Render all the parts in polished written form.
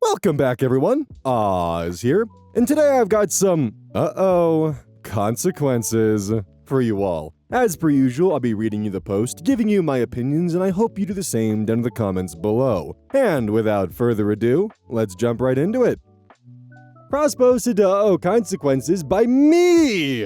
Welcome back, everyone. Oz here, and today I've got some consequences for you all. As per usual, I'll be reading you the post, giving you my opinions, and I hope you do the same down in the comments below. And without further ado, let's jump right into it. Cross-posted to UhOhConsequences by me!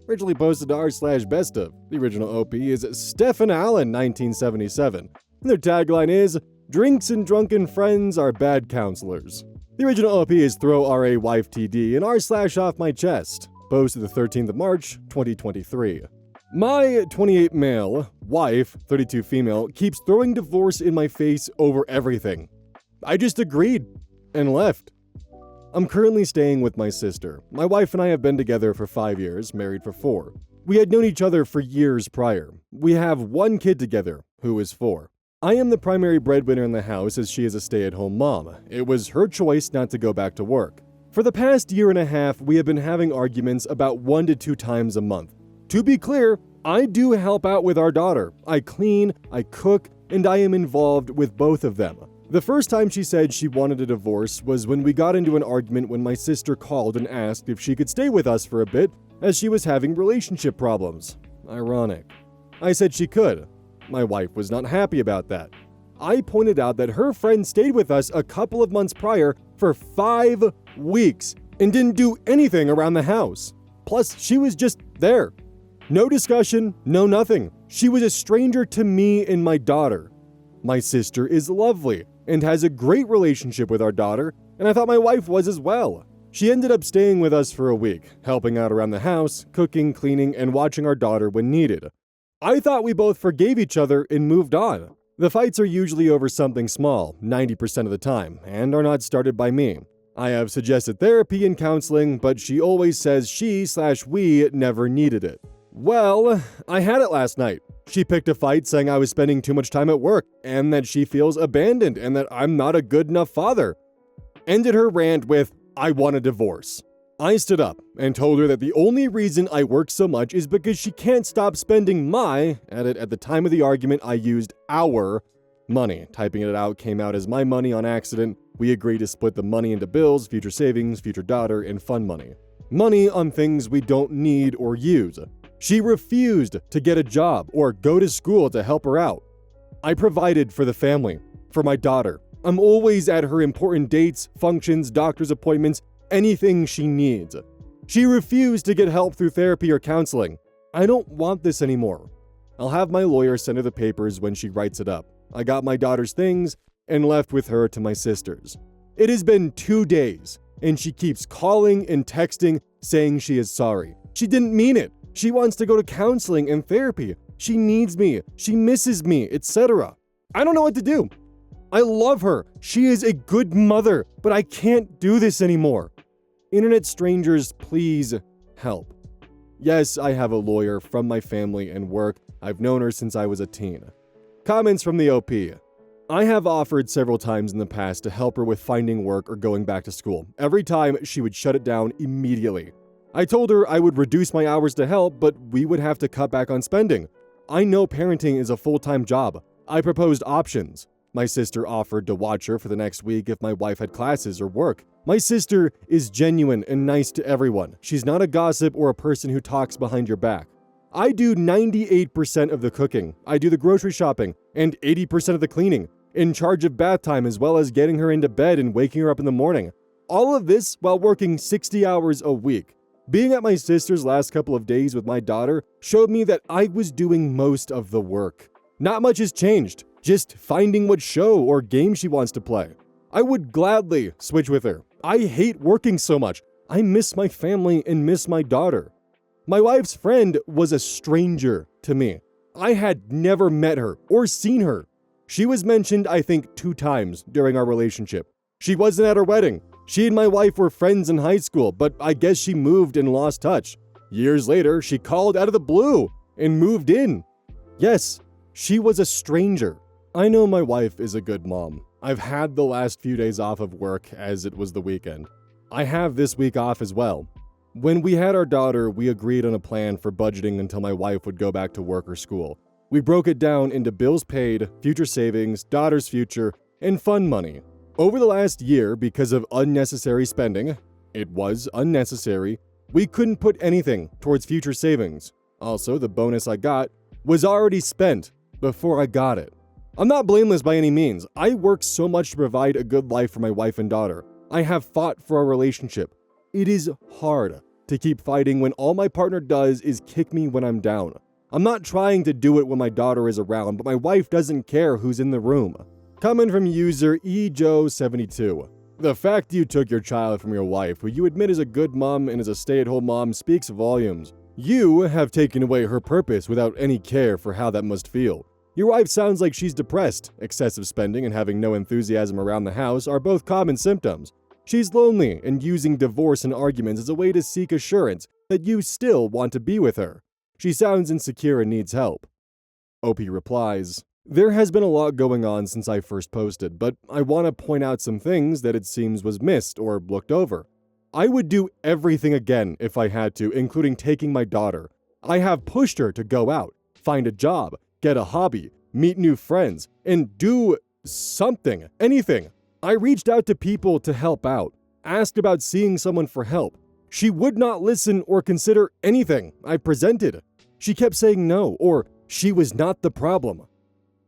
Originally posted to r/best of. The original OP is Stephen Allen, 1977. And their tagline is, "Drinks and drunken friends are bad counselors." The original OP is Throw RA Wife TD and r/off my chest. Posted the 13th of March, 2023. My 28 male, wife, 32 female, keeps throwing divorce in my face over everything. I just agreed and left. I'm currently staying with my sister. My wife and I have been together for 5 years, married for 4. We had known each other for years prior. We have 1 kid together, who is 4. I am the primary breadwinner in the house as she is a stay-at-home mom. It was her choice not to go back to work. For the past year and a half, we have been having arguments about 1 to 2 times a month. To be clear, I do help out with our daughter. I clean, I cook, and I am involved with both of them. The first time she said she wanted a divorce was when we got into an argument when my sister called and asked if she could stay with us for a bit as she was having relationship problems. Ironic. I said she could. My wife was not happy about that. I pointed out that her friend stayed with us a couple of months prior for 5 weeks and didn't do anything around the house. Plus, she was just there. No discussion, no nothing. She was a stranger to me and my daughter. My sister is lovely and has a great relationship with our daughter, and I thought my wife was as well. She ended up staying with us for a week, helping out around the house, cooking, cleaning, and watching our daughter when needed. I thought we both forgave each other and moved on. The fights are usually over something small, 90% of the time, and are not started by me. I have suggested therapy and counseling, but she always says she/we never needed it. Well, I had it last night. She picked a fight saying I was spending too much time at work, and that she feels abandoned, and that I'm not a good enough father. Ended her rant with, "I want a divorce." I stood up and told her that the only reason I work so much is because she can't stop spending at the time of the argument I used our money. Typing it out came out as my money on accident. We agreed to split the money into bills, future savings, future daughter, and fun money. Money on things we don't need or use. She refused to get a job or go to school to help her out. I provided for the family, for my daughter. I'm always at her important dates, functions, doctor's appointments, anything she needs. She refused to get help through therapy or counseling. I don't want this anymore. I'll have my lawyer send her the papers when she writes it up. I got my daughter's things and left with her to my sister's. It has been 2 days, and she keeps calling and texting saying she is sorry. She didn't mean it. She wants to go to counseling and therapy. She needs me. She misses me, etc. I don't know what to do. I love her. She is a good mother, but I can't do this anymore. Internet strangers, please help. Yes, I have a lawyer from my family and work. I've known her since I was a teen. Comments from the OP. I have offered several times in the past to help her with finding work or going back to school. Every time, she would shut it down immediately. I told her I would reduce my hours to help, but we would have to cut back on spending. I know parenting is a full-time job. I proposed options. My sister offered to watch her for the next week if my wife had classes or work. My sister is genuine and nice to everyone. She's not a gossip or a person who talks behind your back. I do 98% of the cooking. I do the grocery shopping and 80% of the cleaning. In charge of bath time as well as getting her into bed and waking her up in the morning. All of this while working 60 hours a week. Being at my sister's last couple of days with my daughter showed me that I was doing most of the work. Not much has changed, just finding what show or game she wants to play. I would gladly switch with her. I hate working so much. I miss my family and miss my daughter. My wife's friend was a stranger to me. I had never met her or seen her. She was mentioned, I think, 2 times during our relationship. She wasn't at her wedding. She and my wife were friends in high school, but I guess she moved and lost touch. Years later, she called out of the blue and moved in. Yes, she was a stranger. I know my wife is a good mom. I've had the last few days off of work as it was the weekend. I have this week off as well. When we had our daughter, we agreed on a plan for budgeting until my wife would go back to work or school. We broke it down into bills paid, future savings, daughter's future, and fun money. Over the last year, because of unnecessary spending, it was unnecessary, we couldn't put anything towards future savings. Also, the bonus I got was already spent before I got it. I'm not blameless by any means. I work so much to provide a good life for my wife and daughter. I have fought for our relationship. It is hard to keep fighting when all my partner does is kick me when I'm down. I'm not trying to do it when my daughter is around, but my wife doesn't care who's in the room. Coming from user EJoe72. The fact you took your child from your wife, who you admit is a good mom and is a stay-at-home mom, speaks volumes. You have taken away her purpose without any care for how that must feel. Your wife sounds like she's depressed. Excessive spending and having no enthusiasm around the house are both common symptoms. She's lonely and using divorce and arguments as a way to seek assurance that you still want to be with her. She sounds insecure and needs help. OP replies, there has been a lot going on since I first posted, but I want to point out some things that it seems was missed or looked over. I would do everything again if I had to, including taking my daughter. I have pushed her to go out, find a job, get a hobby, meet new friends, and do something, anything. I reached out to people to help out, asked about seeing someone for help. She would not listen or consider anything I presented. She kept saying no, or she was not the problem.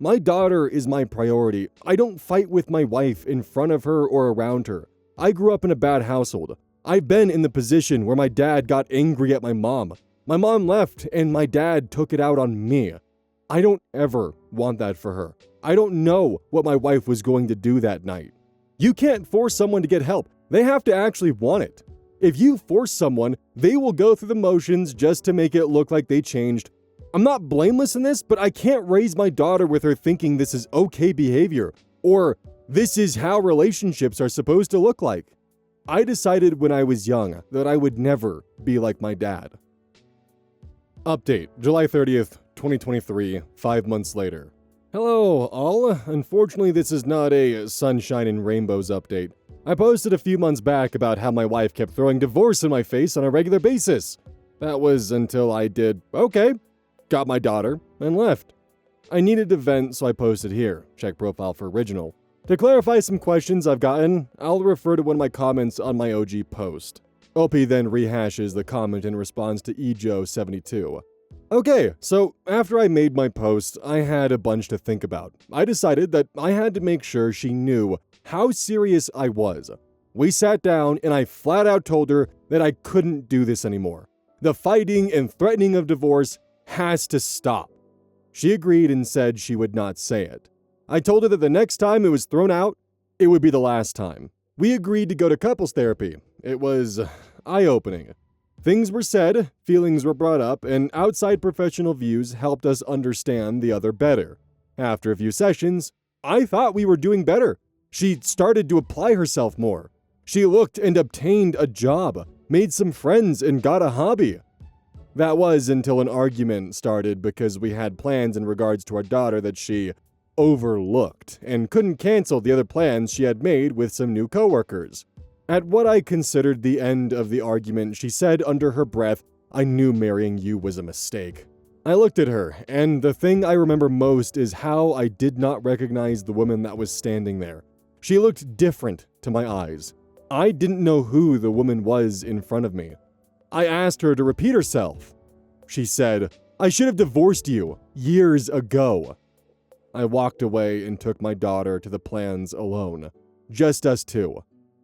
My daughter is my priority. I don't fight with my wife in front of her or around her. I grew up in a bad household. I've been in the position where my dad got angry at my mom. My mom left and my dad took it out on me. I don't ever want that for her. I don't know what my wife was going to do that night. You can't force someone to get help. They have to actually want it. If you force someone, they will go through the motions just to make it look like they changed. I'm not blameless in this, but I can't raise my daughter with her thinking this is okay behavior, or this is how relationships are supposed to look like. I decided when I was young that I would never be like my dad. Update, July 30th, 2023, 5 months later. Hello, all. Unfortunately, this is not a sunshine and rainbows update. I posted a few months back about how my wife kept throwing divorce in my face on a regular basis. That was until I did, okay, got my daughter, and left. I needed to vent, so I posted here. Check profile for original. To clarify some questions I've gotten, I'll refer to one of my comments on my OG post. OP then rehashes the comment in response to EJoe72. Okay, so after I made my post, I had a bunch to think about. I decided that I had to make sure she knew how serious I was. We sat down and I flat out told her that I couldn't do this anymore. The fighting and threatening of divorce has to stop. She agreed and said she would not say it. I told her that the next time it was thrown out, it would be the last time. We agreed to go to couples therapy. It was eye-opening. Things were said, feelings were brought up, and outside professional views helped us understand the other better. After a few sessions, I thought we were doing better. She started to apply herself more. She looked and obtained a job, made some friends, and got a hobby. That was until an argument started because we had plans in regards to our daughter that she overlooked and couldn't cancel the other plans she had made with some new coworkers. At what I considered the end of the argument, she said under her breath, "I knew marrying you was a mistake." I looked at her, and the thing I remember most is how I did not recognize the woman that was standing there. She looked different to my eyes. I didn't know who the woman was in front of me. I asked her to repeat herself. She said, "I should have divorced you years ago." I walked away and took my daughter to the plans alone. Just us two.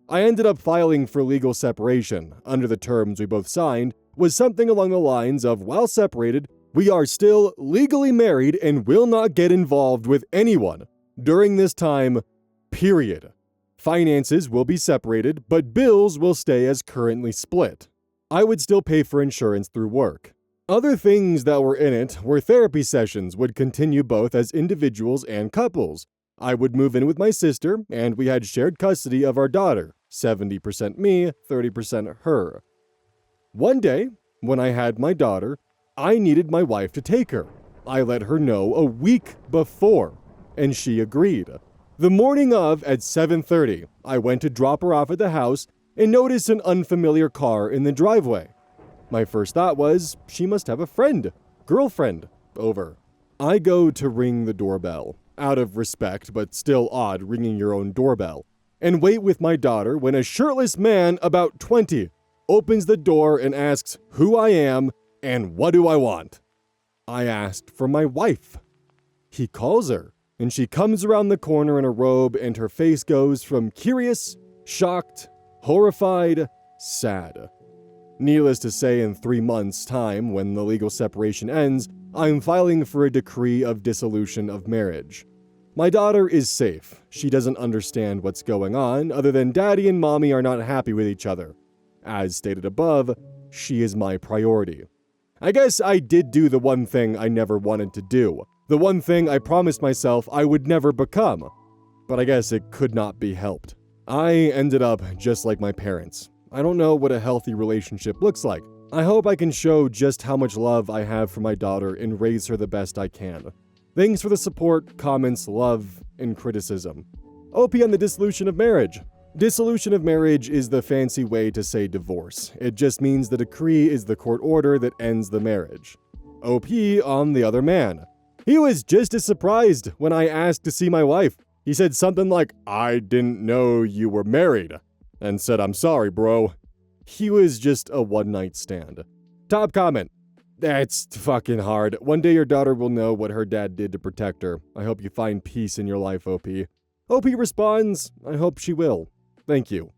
I ended up filing for legal separation. Under the terms we both signed was something along the lines of, while separated, we are still legally married and will not get involved with anyone during this time, period. Finances will be separated, but bills will stay as currently split. I would still pay for insurance through work. Other things that were in it were therapy sessions would continue both as individuals and couples. I would move in with my sister, and we had shared custody of our daughter, 70% me, 30% her. One day, when I had my daughter, I needed my wife to take her. I let her know a week before, and she agreed. The morning of, at 7:30, I went to drop her off at the house and noticed an unfamiliar car in the driveway. My first thought was, she must have a friend, girlfriend, over. I go to ring the doorbell. Out of respect, but still odd ringing your own doorbell. and wait with my daughter when a shirtless man about 20 opens the door and asks who I am and what do I want. I asked for my wife. He calls her, and she comes around the corner in a robe, and her face goes from curious, shocked, horrified, sad. Needless to say, in 3 months' time, when the legal separation ends, I'm filing for a decree of dissolution of marriage. My daughter is safe. She doesn't understand what's going on, other than daddy and mommy are not happy with each other. As stated above, she is my priority. I guess I did do the one thing I never wanted to do. The one thing I promised myself I would never become. But I guess it could not be helped. I ended up just like my parents. I don't know what a healthy relationship looks like. I hope I can show just how much love I have for my daughter and raise her the best I can. Thanks for the support, comments, love, and criticism. OP on the dissolution of marriage. Dissolution of marriage is the fancy way to say divorce. It just means the decree is the court order that ends the marriage. OP on the other man. He was just as surprised when I asked to see my wife. He said something like, "I didn't know you were married," and said, "I'm sorry, bro." He was just a one-night stand. Top comment. That's fucking hard. One day your daughter will know what her dad did to protect her. I hope you find peace in your life, OP. OP responds, I hope she will. Thank you.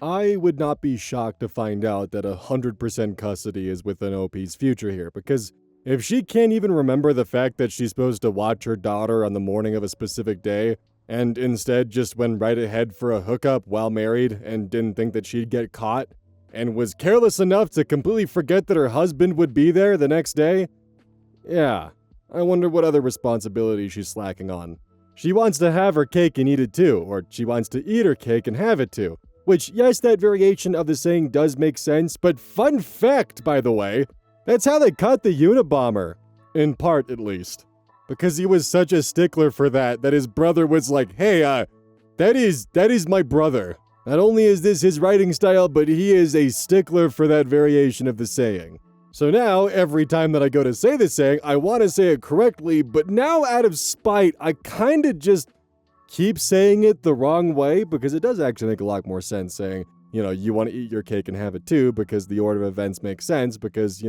I would not be shocked to find out that 100% custody is within OP's future here, because if she can't even remember the fact that she's supposed to watch her daughter on the morning of a specific day, and instead just went right ahead for a hookup while married and didn't think that she'd get caught, and was careless enough to completely forget that her husband would be there the next day? Yeah, I wonder what other responsibilities she's slacking on. She wants to have her cake and eat it too, or she wants to eat her cake and have it too. Which, yes, that variation of the saying does make sense, but fun fact, by the way, that's how they caught the Unabomber. In part, at least. Because he was such a stickler for that his brother was like, hey, that is my brother. Not only is this his writing style, but he is a stickler for that variation of the saying. So now, every time that I go to say the saying, I want to say it correctly, but now out of spite, I kinda just keep saying it the wrong way, because it does actually make a lot more sense saying, you want to eat your cake and have it too, because the order of events makes sense, because,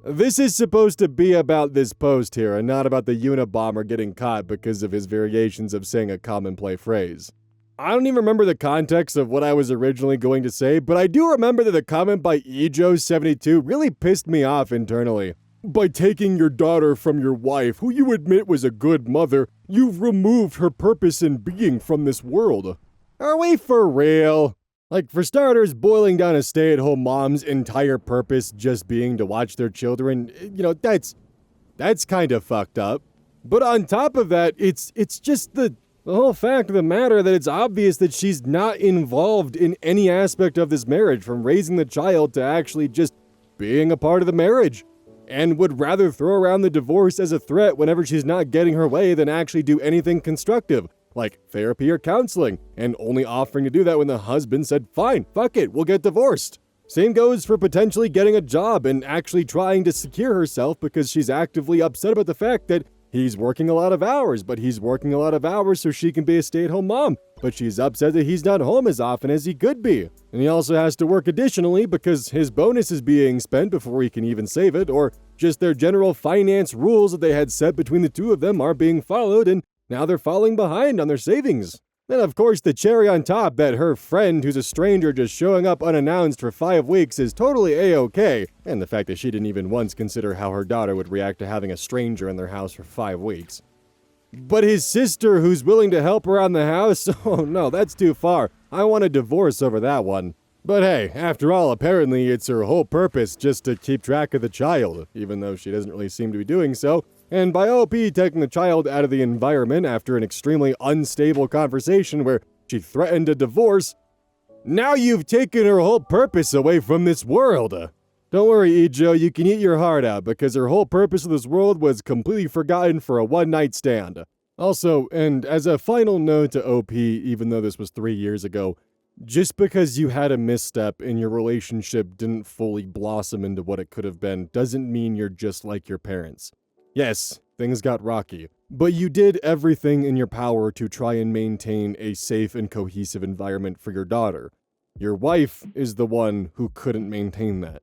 this is supposed to be about this post here, and not about the Unabomber getting caught because of his variations of saying a commonplace phrase. I don't even remember the context of what I was originally going to say, but I do remember that the comment by Ejo72 really pissed me off internally. By taking your daughter from your wife, who you admit was a good mother, you've removed her purpose in being from this world. Are we for real? Like, for starters, boiling down a stay-at-home mom's entire purpose just being to watch their children, that's kind of fucked up. But on top of that, it's just the whole fact of the matter that it's obvious that she's not involved in any aspect of this marriage, from raising the child to actually just being a part of the marriage, and would rather throw around the divorce as a threat whenever she's not getting her way than actually do anything constructive, like therapy or counseling, and only offering to do that when the husband said, fine, fuck it, we'll get divorced. Same goes for potentially getting a job and actually trying to secure herself because she's actively upset about the fact that he's working a lot of hours, but he's working a lot of hours so she can be a stay-at-home mom. But she's upset that he's not home as often as he could be. And he also has to work additionally because his bonus is being spent before he can even save it, or just their general finance rules that they had set between the two of them are being followed, and now they're falling behind on their savings. Then, of course, the cherry on top that her friend who's a stranger just showing up unannounced for 5 weeks is totally A-okay, and the fact that she didn't even once consider how her daughter would react to having a stranger in their house for 5 weeks. But his sister who's willing to help around the house? Oh no, that's too far. I want a divorce over that one. But hey, after all, apparently it's her whole purpose just to keep track of the child, even though she doesn't really seem to be doing so. And by OP taking the child out of the environment after an extremely unstable conversation where she threatened a divorce, now you've taken her whole purpose away from this world. Don't worry, Ejo, you can eat your heart out because her whole purpose of this world was completely forgotten for a one-night stand. Also, and as a final note to OP, even though this was 3 years ago, just because you had a misstep and your relationship didn't fully blossom into what it could have been doesn't mean you're just like your parents. Yes, things got rocky. But you did everything in your power to try and maintain a safe and cohesive environment for your daughter. Your wife is the one who couldn't maintain that.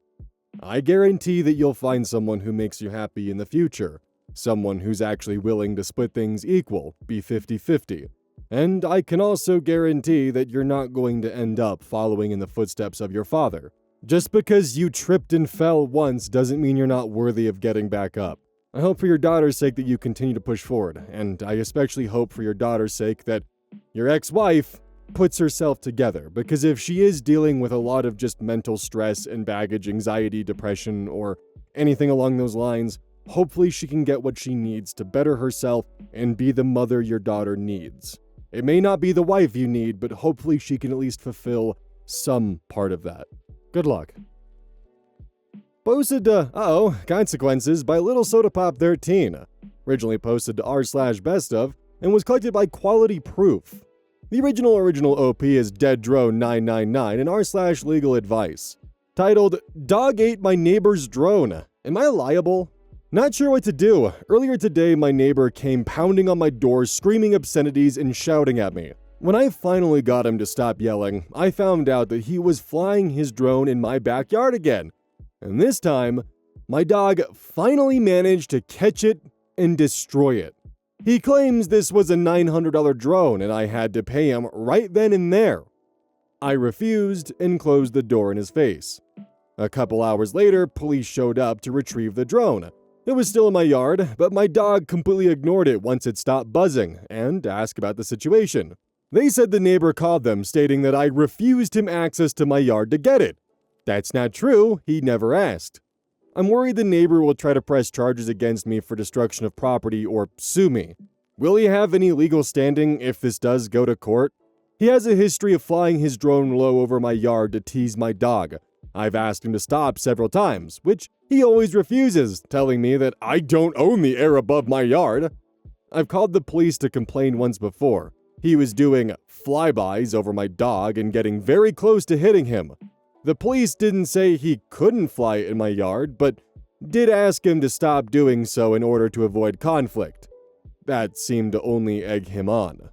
I guarantee that you'll find someone who makes you happy in the future. Someone who's actually willing to split things equal, be 50-50. And I can also guarantee that you're not going to end up following in the footsteps of your father. Just because you tripped and fell once doesn't mean you're not worthy of getting back up. I hope for your daughter's sake that you continue to push forward, and I especially hope for your daughter's sake that your ex-wife puts herself together, because if she is dealing with a lot of just mental stress and baggage, anxiety, depression, or anything along those lines, hopefully she can get what she needs to better herself and be the mother your daughter needs. It may not be the wife you need, but hopefully she can at least fulfill some part of that. Good luck. Posted to UhOhConsequences by Little Soda Pop 13. Originally posted to r/bestof and was collected by Quality Proof. The original OP is DeadDrone999 and r/legal advice. Titled, Dog Ate My Neighbor's Drone. Am I liable? Not sure what to do. Earlier today, my neighbor came pounding on my door, screaming obscenities and shouting at me. When I finally got him to stop yelling, I found out that he was flying his drone in my backyard again. And this time, my dog finally managed to catch it and destroy it. He claims this was a $900 drone and I had to pay him right then and there. I refused and closed the door in his face. A couple hours later, police showed up to retrieve the drone. It was still in my yard, but my dog completely ignored it once it stopped buzzing and asked about the situation. They said the neighbor called them, stating that I refused him access to my yard to get it. That's not true, he never asked. I'm worried the neighbor will try to press charges against me for destruction of property or sue me. Will he have any legal standing if this does go to court? He has a history of flying his drone low over my yard to tease my dog. I've asked him to stop several times, which he always refuses, telling me that I don't own the air above my yard. I've called the police to complain once before. He was doing flybys over my dog and getting very close to hitting him. The police didn't say he couldn't fly in my yard, but did ask him to stop doing so in order to avoid conflict. That seemed to only egg him on.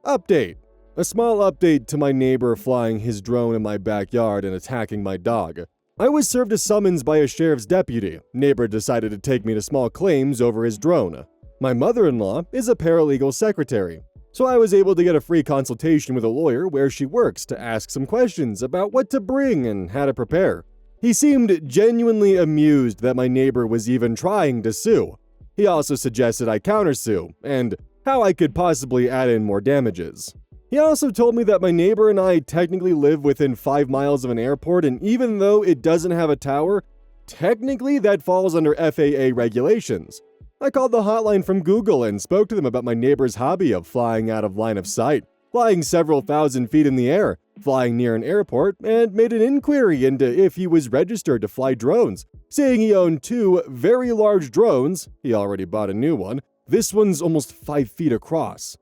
Update. A small update to my neighbor flying his drone in my backyard and attacking my dog. I was served a summons by a sheriff's deputy. Neighbor decided to take me to small claims over his drone. My mother-in-law is a paralegal secretary, so I was able to get a free consultation with a lawyer where she works to ask some questions about what to bring and how to prepare. He seemed genuinely amused that my neighbor was even trying to sue. He also suggested I countersue, and how I could possibly add in more damages. He also told me that my neighbor and I technically live within 5 miles of an airport, and even though it doesn't have a tower, technically that falls under FAA regulations. I called the hotline from Google and spoke to them about my neighbor's hobby of flying out of line of sight, flying several thousand feet in the air, flying near an airport, and made an inquiry into if he was registered to fly drones, saying he owned 2 very large drones. He already bought a new one. This one's almost 5 feet across.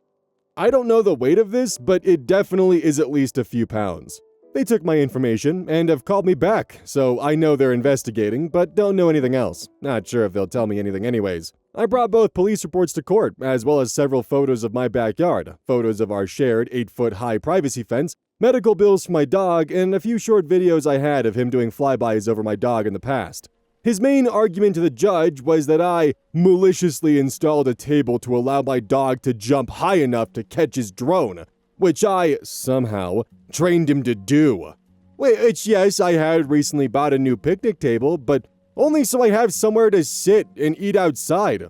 I don't know the weight of this, but it definitely is at least a few pounds. They took my information and have called me back, so I know they're investigating, but don't know anything else. Not sure if they'll tell me anything anyways. I brought both police reports to court, as well as several photos of my backyard, photos of our shared 8-foot-high privacy fence, medical bills for my dog, and a few short videos I had of him doing flybys over my dog in the past. His main argument to the judge was that I maliciously installed a table to allow my dog to jump high enough to catch his drone, which I, somehow, trained him to do. Which, yes, I had recently bought a new picnic table, but only so I have somewhere to sit and eat outside.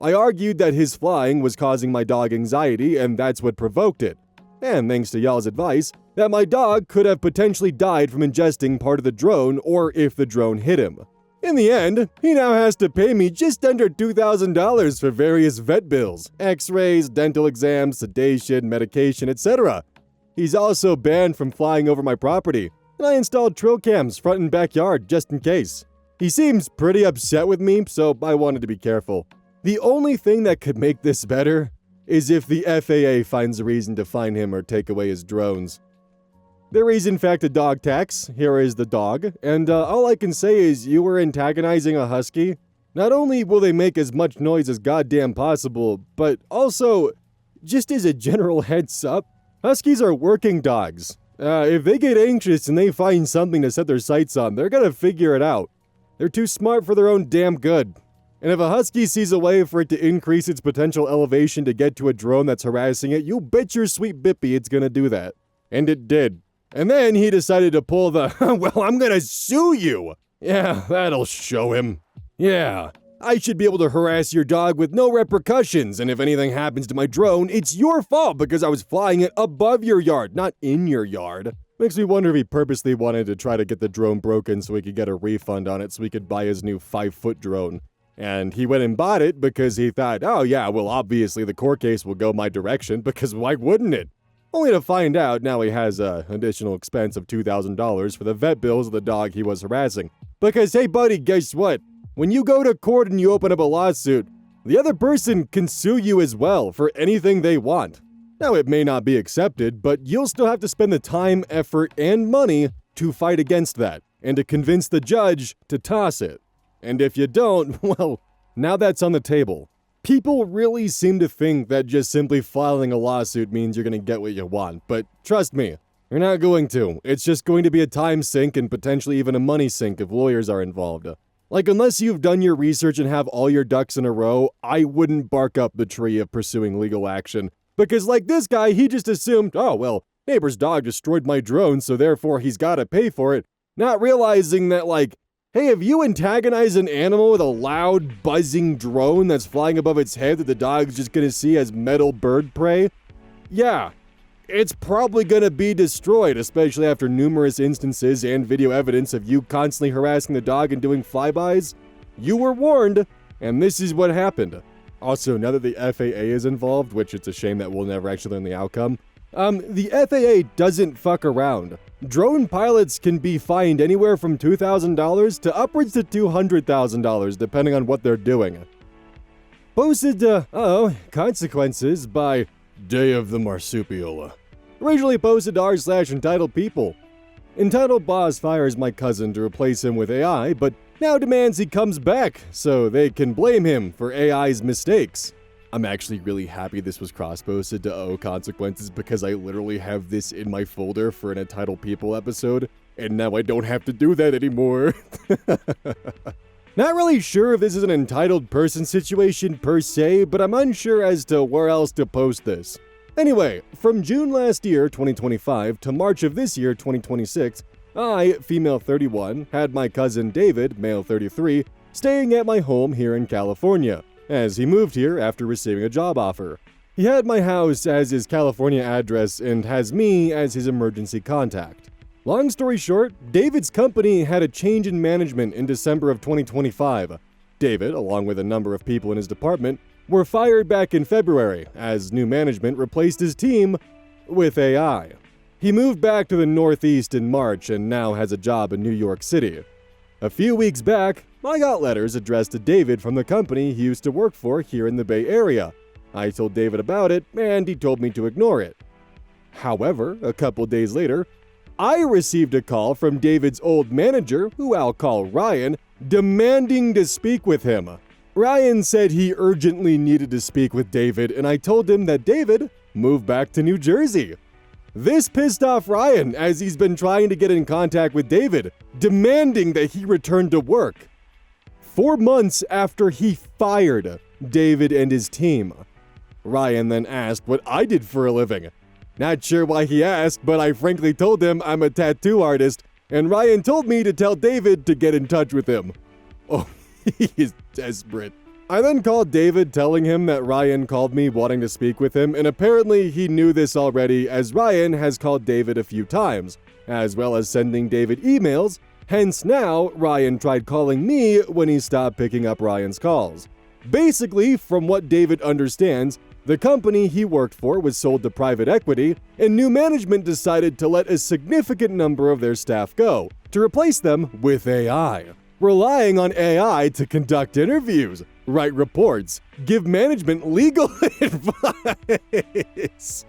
I argued that his flying was causing my dog anxiety, and that's what provoked it. And thanks to y'all's advice, that my dog could have potentially died from ingesting part of the drone or if the drone hit him. In the end, he now has to pay me just under $2,000 for various vet bills, x-rays, dental exams, sedation, medication, etc. He's also banned from flying over my property, and I installed trail cams front and backyard just in case. He seems pretty upset with me, so I wanted to be careful. The only thing that could make this better is if the FAA finds a reason to fine him or take away his drones. There is in fact a dog tax. Here is the dog, and all I can say is you were antagonizing a husky. Not only will they make as much noise as goddamn possible, but also, just as a general heads up, Huskies are working dogs. If they get anxious and they find something to set their sights on, they're gonna figure it out. They're too smart for their own damn good. And if a Husky sees a way for it to increase its potential elevation to get to a drone that's harassing it, you bet your sweet bippy it's gonna do that. And it did. And then he decided to pull the, well, I'm gonna sue you. Yeah, that'll show him. Yeah, I should be able to harass your dog with no repercussions, and if anything happens to my drone, it's your fault because I was flying it above your yard, not in your yard. Makes me wonder if he purposely wanted to try to get the drone broken so he could get a refund on it so he could buy his new 5-foot drone. And he went and bought it because he thought, oh yeah, well obviously the court case will go my direction because why wouldn't it? Only to find out now he has an additional expense of $2,000 for the vet bills of the dog he was harassing. Because hey buddy, guess what? When you go to court and you open up a lawsuit, the other person can sue you as well for anything they want. Now it may not be accepted, but you'll still have to spend the time, effort, and money to fight against that, and to convince the judge to toss it. And if you don't, well, now that's on the table. People really seem to think that just simply filing a lawsuit means you're gonna get what you want, but trust me, you're not going to. It's just going to be a time sink and potentially even a money sink if lawyers are involved. Like, unless you've done your research and have all your ducks in a row, I wouldn't bark up the tree of pursuing legal action. Because like this guy, he just assumed, oh, well, neighbor's dog destroyed my drone, so therefore he's gotta pay for it. Not realizing that, like, hey, if you antagonize an animal with a loud, buzzing drone that's flying above its head that the dog's just gonna see as metal bird prey, yeah, it's probably gonna be destroyed, especially after numerous instances and video evidence of you constantly harassing the dog and doing flybys. You were warned, and this is what happened. Also, now that the FAA is involved, which it's a shame that we'll never actually learn the outcome, the FAA doesn't fuck around. Drone pilots can be fined anywhere from $2,000 to upwards to $200,000, depending on what they're doing. Posted to, Consequences by Day of the Marsupial. Originally posted to r/entitled people. Entitled boss fires my cousin to replace him with AI, but now demands he comes back so they can blame him for AI's mistakes. I'm actually really happy this was cross-posted to UhOhConsequences because I literally have this in my folder for an Entitled People episode, and now I don't have to do that anymore. Not really sure if this is an entitled person situation per se, but I'm unsure as to where else to post this. Anyway, from June last year, 2025, to March of this year, 2026, I, female 31, had my cousin David, male 33, staying at my home here in California, as he moved here after receiving a job offer. He had my house as his California address and has me as his emergency contact. Long story short, David's company had a change in management in December of 2025. David, along with a number of people in his department, were fired back in February as new management replaced his team with AI. He moved back to the Northeast in March and now has a job in New York City. A few weeks back, I got letters addressed to David from the company he used to work for here in the Bay Area. I told David about it, and he told me to ignore it. However, a couple days later, I received a call from David's old manager, who I'll call Ryan, demanding to speak with him. Ryan said he urgently needed to speak with David, and I told him that David moved back to New Jersey. This pissed off Ryan, as he's been trying to get in contact with David, demanding that he return to work. 4 months after he fired David and his team. Ryan then asked what I did for a living. Not sure why he asked, but I frankly told him I'm a tattoo artist, and Ryan told me to tell David to get in touch with him. Oh, he is desperate. I then called David telling him that Ryan called me wanting to speak with him, and apparently he knew this already as Ryan has called David a few times, as well as sending David emails. Hence now, Ryan tried calling me when he stopped picking up Ryan's calls. Basically, from what David understands, the company he worked for was sold to private equity, and new management decided to let a significant number of their staff go, to replace them with AI, relying on AI to conduct interviews, write reports, give management legal advice,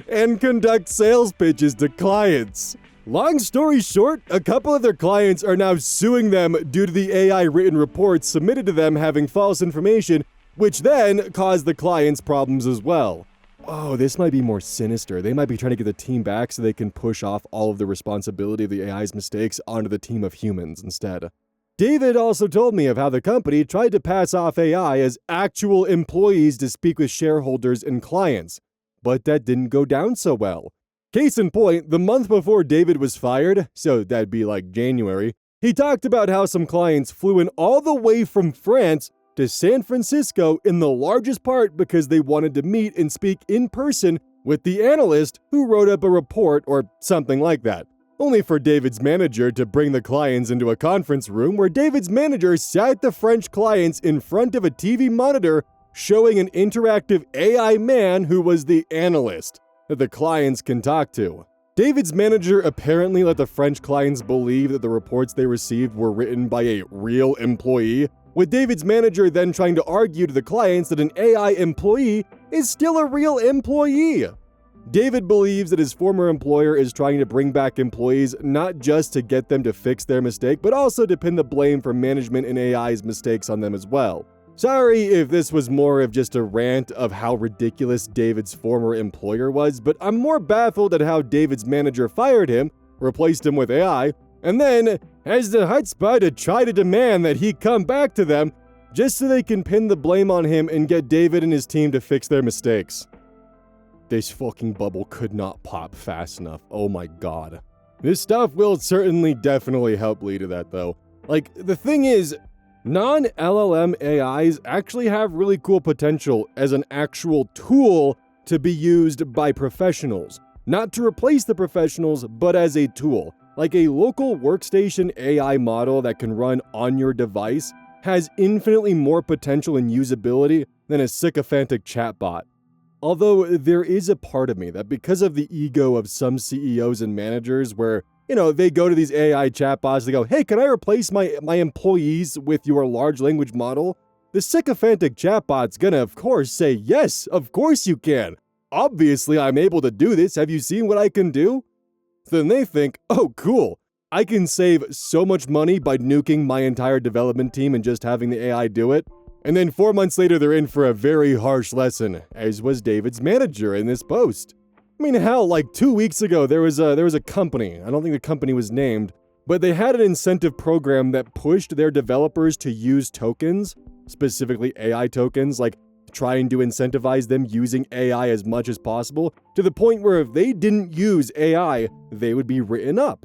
and conduct sales pitches to clients. Long story short, a couple of their clients are now suing them due to the AI written reports submitted to them having false information, which then caused the clients problems as well. Oh, this might be more sinister. They might be trying to get the team back so they can push off all of the responsibility of the AI's mistakes onto the team of humans instead. David also told me of how the company tried to pass off AI as actual employees to speak with shareholders and clients, but that didn't go down so well. Case in point, the month before David was fired, so that'd be like January, he talked about how some clients flew in all the way from France to San Francisco in the largest part because they wanted to meet and speak in person with the analyst who wrote up a report or something like that. Only for David's manager to bring the clients into a conference room where David's manager sat the French clients in front of a TV monitor showing an interactive AI man who was the analyst that the clients can talk to. David's manager apparently let the French clients believe that the reports they received were written by a real employee, with David's manager then trying to argue to the clients that an AI employee is still a real employee. David believes that his former employer is trying to bring back employees not just to get them to fix their mistake, but also to pin the blame for management and AI's mistakes on them as well. Sorry if this was more of just a rant of how ridiculous David's former employer was, but I'm more baffled at how David's manager fired him, replaced him with AI, and then has the chutzpah to try to demand that he come back to them just so they can pin the blame on him and get David and his team to fix their mistakes. This fucking bubble could not pop fast enough. Oh my god. This stuff will certainly definitely help lead to that though. Like, the thing is, non-LLM AIs actually have really cool potential as an actual tool to be used by professionals. Not to replace the professionals, but as a tool. Like a local workstation AI model that can run on your device has infinitely more potential and usability than a sycophantic chatbot. Although there is a part of me that because of the ego of some CEOs and managers where, they go to these AI chatbots, they go, hey, can I replace my employees with your large language model? The sycophantic chatbot's gonna, of course, say, yes, of course you can. Obviously, I'm able to do this. Have you seen what I can do? Then they think, oh, cool. I can save so much money by nuking my entire development team and just having the AI do it. And then 4 months later, they're in for a very harsh lesson, as was David's manager in this post. I mean, hell, like 2 weeks ago, there was a company, I don't think the company was named, but they had an incentive program that pushed their developers to use tokens, specifically AI tokens, like trying to incentivize them using AI as much as possible, to the point where if they didn't use AI, they would be written up.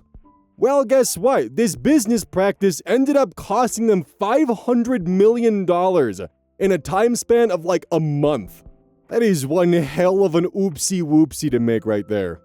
Well, guess what? This business practice ended up costing them $500 million in a time span of like a month. That is one hell of an oopsie-whoopsie to make right there.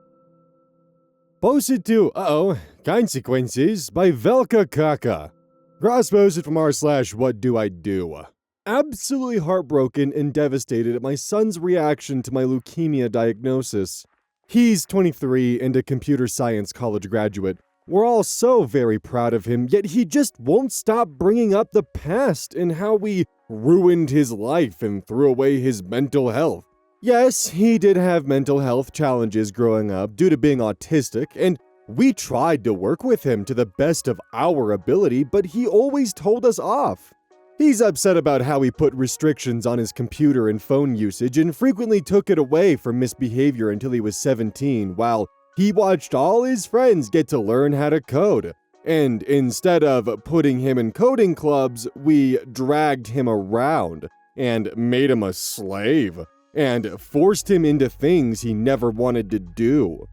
Posted to UhOhConsequences by Velka Kaka. Cross-posted from r/whatdoIdo. Absolutely heartbroken and devastated at my son's reaction to my leukemia diagnosis. He's 23 and a computer science college graduate. We're all so very proud of him, yet he just won't stop bringing up the past and how we ruined his life and threw away his mental health. Yes, he did have mental health challenges growing up due to being autistic, and we tried to work with him to the best of our ability, but he always told us off. He's upset about how we put restrictions on his computer and phone usage and frequently took it away for misbehavior until he was 17, while he watched all his friends get to learn how to code. And instead of putting him in coding clubs, we dragged him around and made him a slave and forced him into things he never wanted to do.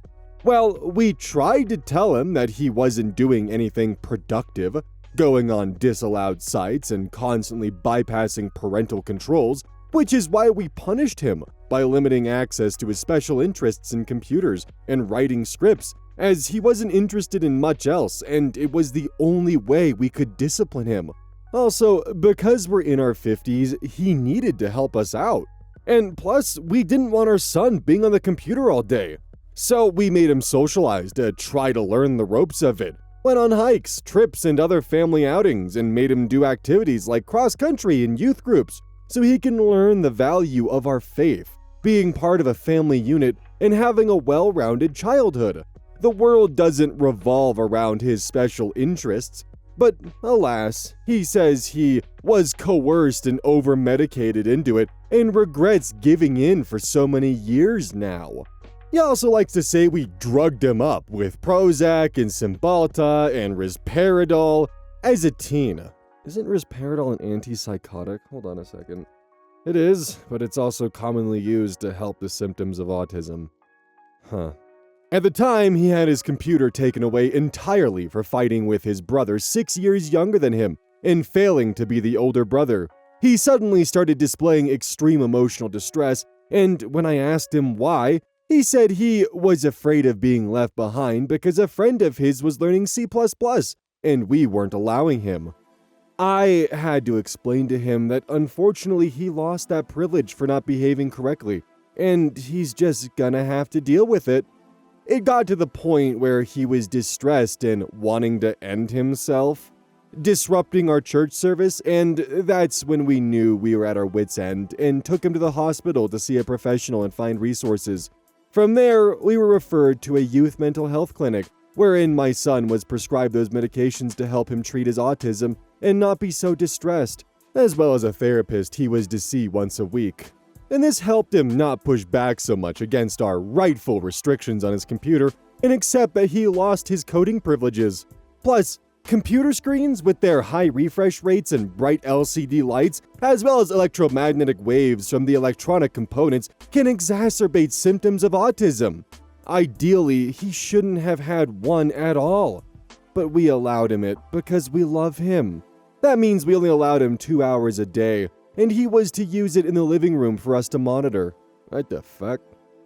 Well, we tried to tell him that he wasn't doing anything productive, going on disallowed sites and constantly bypassing parental controls, which is why we punished him by limiting access to his special interests in computers and writing scripts, as he wasn't interested in much else, and it was the only way we could discipline him. Also, because we're in our 50s, he needed to help us out. And plus, we didn't want our son being on the computer all day. So we made him socialize to try to learn the ropes of it. Went on hikes, trips, and other family outings, and made him do activities like cross-country and youth groups, so he can learn the value of our faith, being part of a family unit, and having a well-rounded childhood. the world doesn't revolve around his special interests. But alas, he says he was coerced and over-medicated into it and regrets giving in for so many years now. He also likes to say we drugged him up with Prozac and Cymbalta and risperidol as a teen. Isn't risperidol an antipsychotic? Hold on a second. It is, but it's also commonly used to help the symptoms of autism. Huh. At the time, he had his computer taken away entirely for fighting with his brother 6 years younger than him and failing to be the older brother. He suddenly started displaying extreme emotional distress, and when I asked him why, he said he was afraid of being left behind because a friend of his was learning C++, and we weren't allowing him. I had to explain to him that unfortunately he lost that privilege for not behaving correctly, and he's just gonna have to deal with it. It got to the point where he was distressed and wanting to end himself, disrupting our church service, and that's when we knew we were at our wits' end and took him to the hospital to see a professional and find resources. From there, we were referred to a youth mental health clinic, wherein my son was prescribed those medications to help him treat his autism and not be so distressed, as well as a therapist he was to see once a week. And this helped him not push back so much against our rightful restrictions on his computer and accept that he lost his coding privileges. Plus, computer screens with their high refresh rates and bright LCD lights, as well as electromagnetic waves from the electronic components, can exacerbate symptoms of autism. Ideally, he shouldn't have had one at all, but we allowed him it because we love him. That means we only allowed him 2 hours a day, and he was to use it in the living room for us to monitor. What the fuck?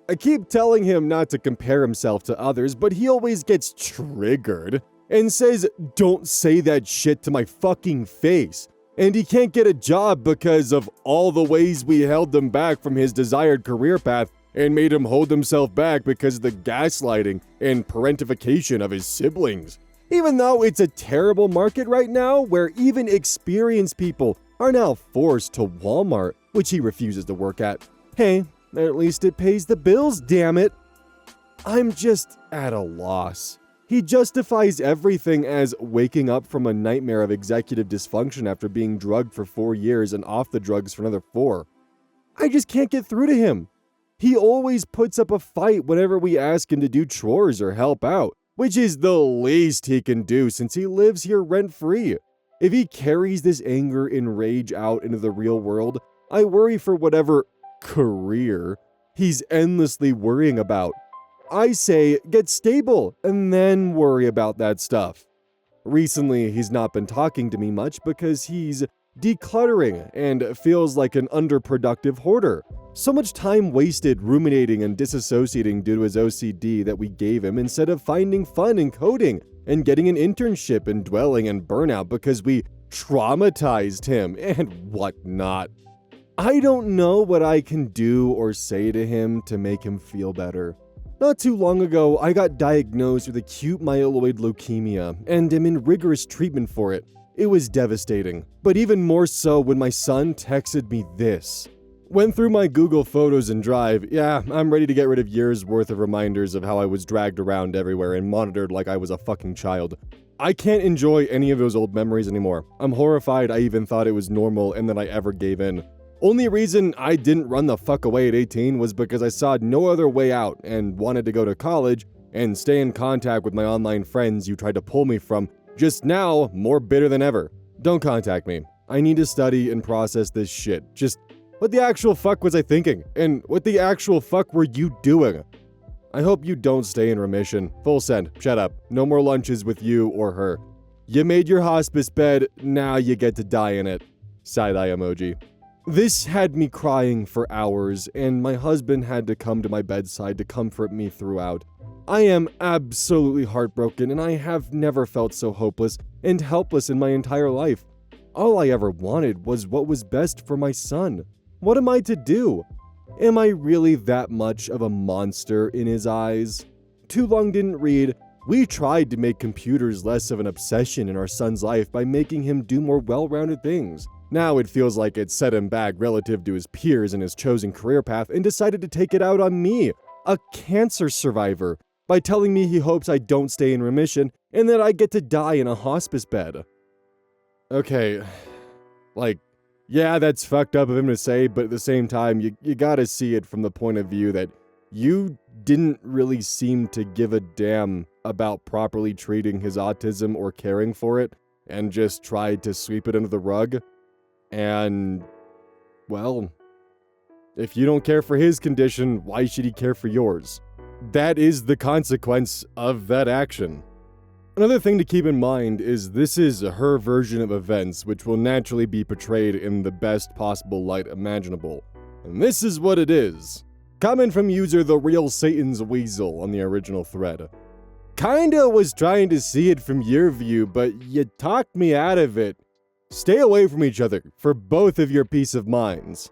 I keep telling him not to compare himself to others, but he always gets triggered and says, "Don't say that shit to my fucking face." And he can't get a job because of all the ways we held him back from his desired career path and made him hold himself back because of the gaslighting and parentification of his siblings. Even though it's a terrible market right now where even experienced people are now forced to Walmart, which he refuses to work at. Hey, at least it pays the bills, damn it. I'm just at a loss. He justifies everything as waking up from a nightmare of executive dysfunction after being drugged for 4 years and off the drugs for another 4. I just can't get through to him. He always puts up a fight whenever we ask him to do chores or help out, which is the least he can do since he lives here rent-free. If he carries this anger and rage out into the real world, I worry for whatever career he's endlessly worrying about. I say get stable and then worry about that stuff. Recently, he's not been talking to me much because he's decluttering and feels like an underproductive hoarder. So much time wasted ruminating and disassociating due to his OCD that we gave him instead of finding fun in coding and getting an internship and dwelling in burnout because we traumatized him and whatnot. I don't know what I can do or say to him to make him feel better. Not too long ago, I got diagnosed with acute myeloid leukemia and am in rigorous treatment for it. It was devastating, but even more so when my son texted me this. Went through my Google Photos and Drive. Yeah, I'm ready to get rid of years worth of reminders of how I was dragged around everywhere and monitored like I was a fucking child. I can't enjoy any of those old memories anymore. I'm horrified I even thought it was normal and that I ever gave in. Only reason I didn't run the fuck away at 18 was because I saw no other way out and wanted to go to college and stay in contact with my online friends you tried to pull me from, just now more bitter than ever. Don't contact me. I need to study and process this shit. Just what the actual fuck was I thinking? And what the actual fuck were you doing? I hope you don't stay in remission. Full send. Shut up. No more lunches with you or her. You made your hospice bed, now you get to die in it. Side-eye emoji. This had me crying for hours, and my husband had to come to my bedside to comfort me throughout. I am absolutely heartbroken, and I have never felt so hopeless and helpless in my entire life. All I ever wanted was what was best for my son. What am I to do? Am I really that much of a monster in his eyes? Too Long Didn't Read. We tried to make computers less of an obsession in our son's life by making him do more well-rounded things. Now it feels like it set him back relative to his peers in his chosen career path and decided to take it out on me, a cancer survivor. by telling me he hopes I don't stay in remission and that I get to die in a hospice bed. Okay, yeah, that's fucked up of him to say, but at the same time, you gotta see it from the point of view that you didn't really seem to give a damn about properly treating his autism or caring for it, and just tried to sweep it under the rug. And, well, if you don't care for his condition, why should he care for yours? That is the consequence of that action. Another thing to keep in mind is this is her version of events, which will naturally be portrayed in the best possible light imaginable. And this is what it is. Comment from user The Real Satan's Weasel on the original thread. Kinda was trying to see it from your view, but you talked me out of it. Stay away from each other, for both of your peace of minds.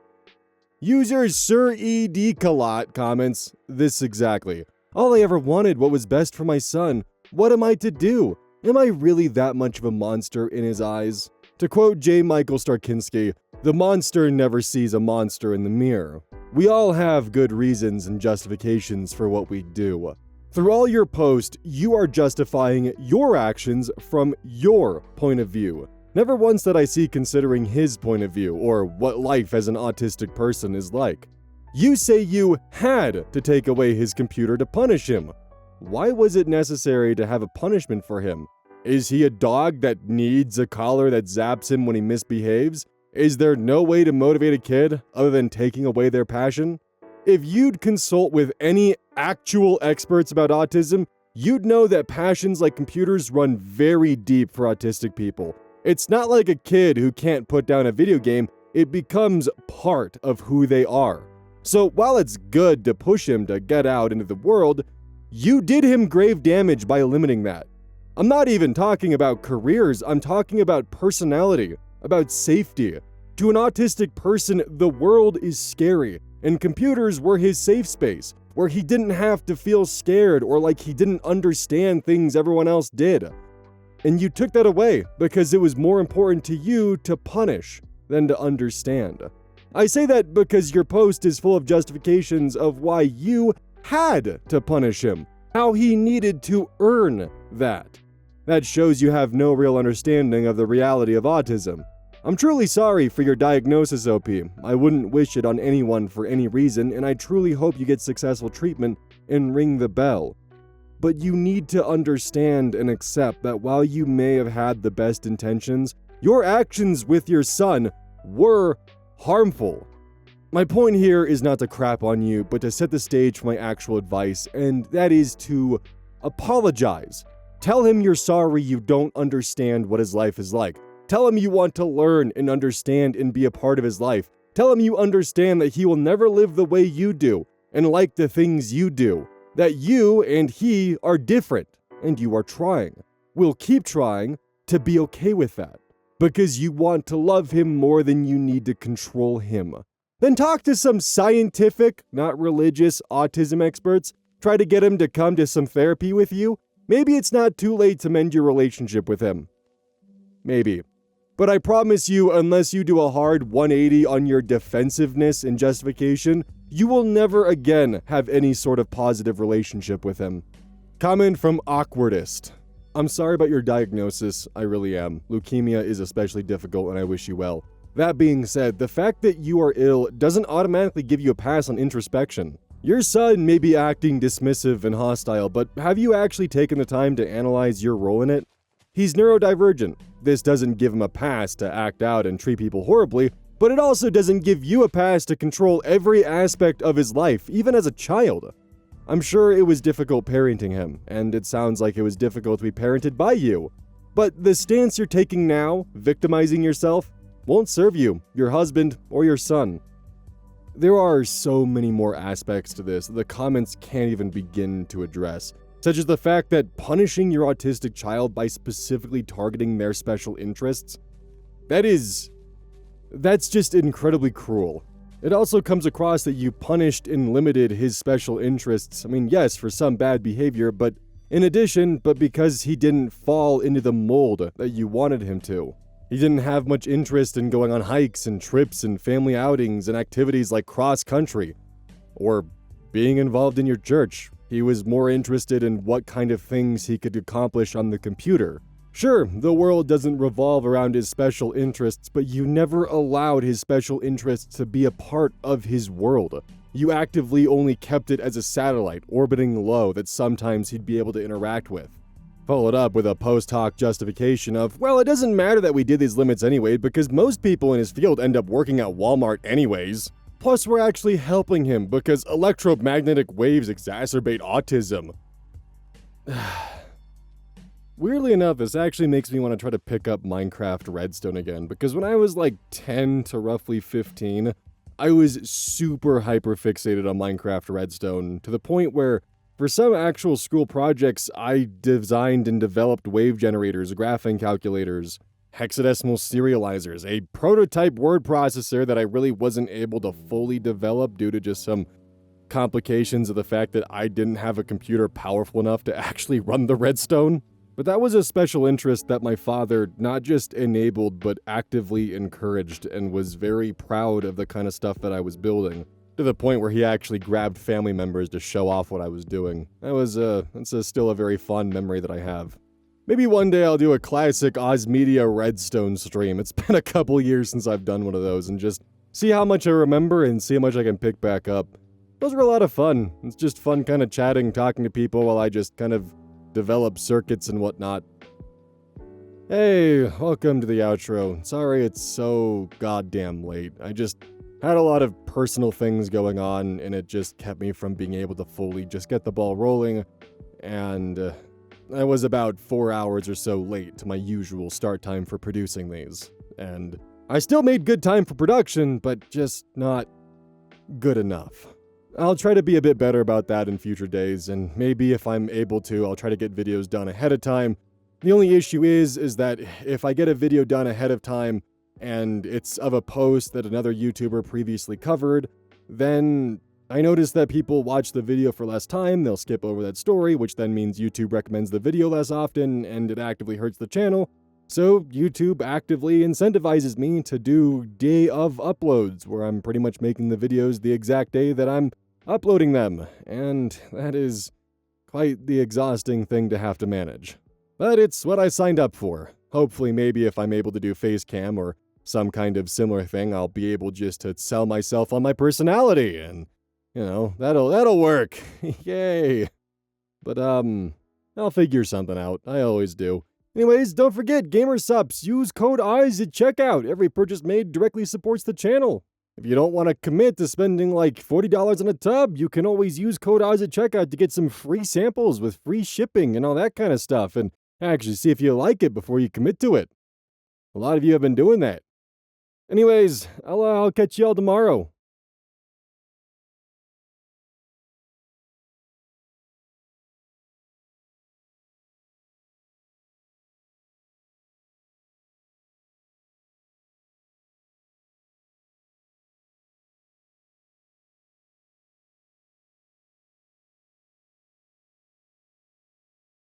User Sir E.D. Kalot comments this exactly. All I ever wanted what was best for my son. What am I to do? Am I really that much of a monster in his eyes? To quote J. Michael Starkinski, the monster never sees a monster in the mirror. We all have good reasons and justifications for what we do. Through all your posts, you are justifying your actions from your point of view. Never once did I see considering his point of view or what life as an autistic person is like. You say you had to take away his computer to punish him. Why was it necessary to have a punishment for him? Is he a dog that needs a collar that zaps him when he misbehaves? Is there no way to motivate a kid other than taking away their passion? If you'd consult with any actual experts about autism, you'd know that passions like computers run very deep for autistic people. It's not like a kid who can't put down a video game, it becomes part of who they are. So while it's good to push him to get out into the world, you did him grave damage by limiting that. I'm not even talking about careers, I'm talking about personality, about safety. To an autistic person, the world is scary, and computers were his safe space, where he didn't have to feel scared or like he didn't understand things everyone else did. And you took that away because it was more important to you to punish than to understand. I say that because your post is full of justifications of why you had to punish him, how he needed to earn that. That shows you have no real understanding of the reality of autism. I'm truly sorry for your diagnosis, OP. I wouldn't wish it on anyone for any reason, and I truly hope you get successful treatment and ring the bell. But you need to understand and accept that while you may have had the best intentions, your actions with your son were harmful. My point here is not to crap on you, but to set the stage for my actual advice, and that is to apologize. Tell him you're sorry you don't understand what his life is like. Tell him you want to learn and understand and be a part of his life. Tell him you understand that he will never live the way you do and like the things you do. That you and he are different, and you are trying. Will keep trying to be okay with that. Because you want to love him more than you need to control him. Then talk to some scientific, not religious, autism experts. Try to get him to come to some therapy with you. Maybe it's not too late to mend your relationship with him. Maybe. But I promise you, unless you do a hard 180 on your defensiveness and justification, you will never again have any sort of positive relationship with him. Comment from Awkwardist. I'm sorry about your diagnosis, I really am. Leukemia is especially difficult and I wish you well. That being said, the fact that you are ill doesn't automatically give you a pass on introspection. Your son may be acting dismissive and hostile, but have you actually taken the time to analyze your role in it? He's neurodivergent. This doesn't give him a pass to act out and treat people horribly, but it also doesn't give you a pass to control every aspect of his life, even as a child. I'm sure it was difficult parenting him, and it sounds like it was difficult to be parented by you. But the stance you're taking now, victimizing yourself, won't serve you, your husband, or your son. There are so many more aspects to this that the comments can't even begin to address, such as the fact that punishing your autistic child by specifically targeting their special interests, that's just incredibly cruel. It also comes across that you punished and limited his special interests. I mean, yes, for some bad behavior, but in addition, because he didn't fall into the mold that you wanted him to. He didn't have much interest in going on hikes and trips and family outings and activities like cross-country, or being involved in your church, He was more interested in what kind of things he could accomplish on the computer. Sure, the world doesn't revolve around his special interests, but you never allowed his special interests to be a part of his world. You actively only kept it as a satellite orbiting low that sometimes he'd be able to interact with. Followed up with a post hoc justification of, well, it doesn't matter that we did these limits anyway because most people in his field end up working at Walmart anyways. Plus, we're actually helping him because electromagnetic waves exacerbate autism. Weirdly enough, this actually makes me want to try to pick up Minecraft Redstone again, because when I was like 10 to roughly 15, I was super hyper-fixated on Minecraft Redstone, to the point where, for some actual school projects, I designed and developed wave generators, graphing calculators, hexadecimal serializers, a prototype word processor that I really wasn't able to fully develop due to just some complications of the fact that I didn't have a computer powerful enough to actually run the Redstone. But that was a special interest that my father not just enabled, but actively encouraged, and was very proud of the kind of stuff that I was building, to the point where he actually grabbed family members to show off what I was doing. That's still a very fond memory that I have. Maybe one day I'll do a classic Ozmedia Redstone stream. It's been a couple years since I've done one of those, and just see how much I remember and see how much I can pick back up. Those were a lot of fun. It's just fun kind of chatting, talking to people while I just kind of develop circuits and whatnot. Hey, welcome to the outro. Sorry it's so goddamn late. I just had a lot of personal things going on, and it just kept me from being able to fully just get the ball rolling, and I was about 4 hours or so late to my usual start time for producing these. And I still made good time for production, but just not good enough. I'll try to be a bit better about that in future days, and maybe if I'm able to, I'll try to get videos done ahead of time. The only issue is that if I get a video done ahead of time, and it's of a post that another YouTuber previously covered, then I notice that people watch the video for less time, they'll skip over that story, which then means YouTube recommends the video less often, and it actively hurts the channel. So YouTube actively incentivizes me to do day of uploads, where I'm pretty much making the videos the exact day that I'm uploading them, and that is quite the exhausting thing to have to manage. But it's what I signed up for. Hopefully maybe if I'm able to do face cam or some kind of similar thing, I'll be able just to sell myself on my personality, and, you know, that'll work. Yay. But, I'll figure something out. I always do. Anyways, don't forget, Gamer Subs, use code EYES at checkout. Every purchase made directly supports the channel. If you don't want to commit to spending like $40 on a tub, you can always use code EYES at checkout to get some free samples with free shipping and all that kind of stuff, and actually see if you like it before you commit to it. A lot of you have been doing that. Anyways, I'll catch y'all tomorrow.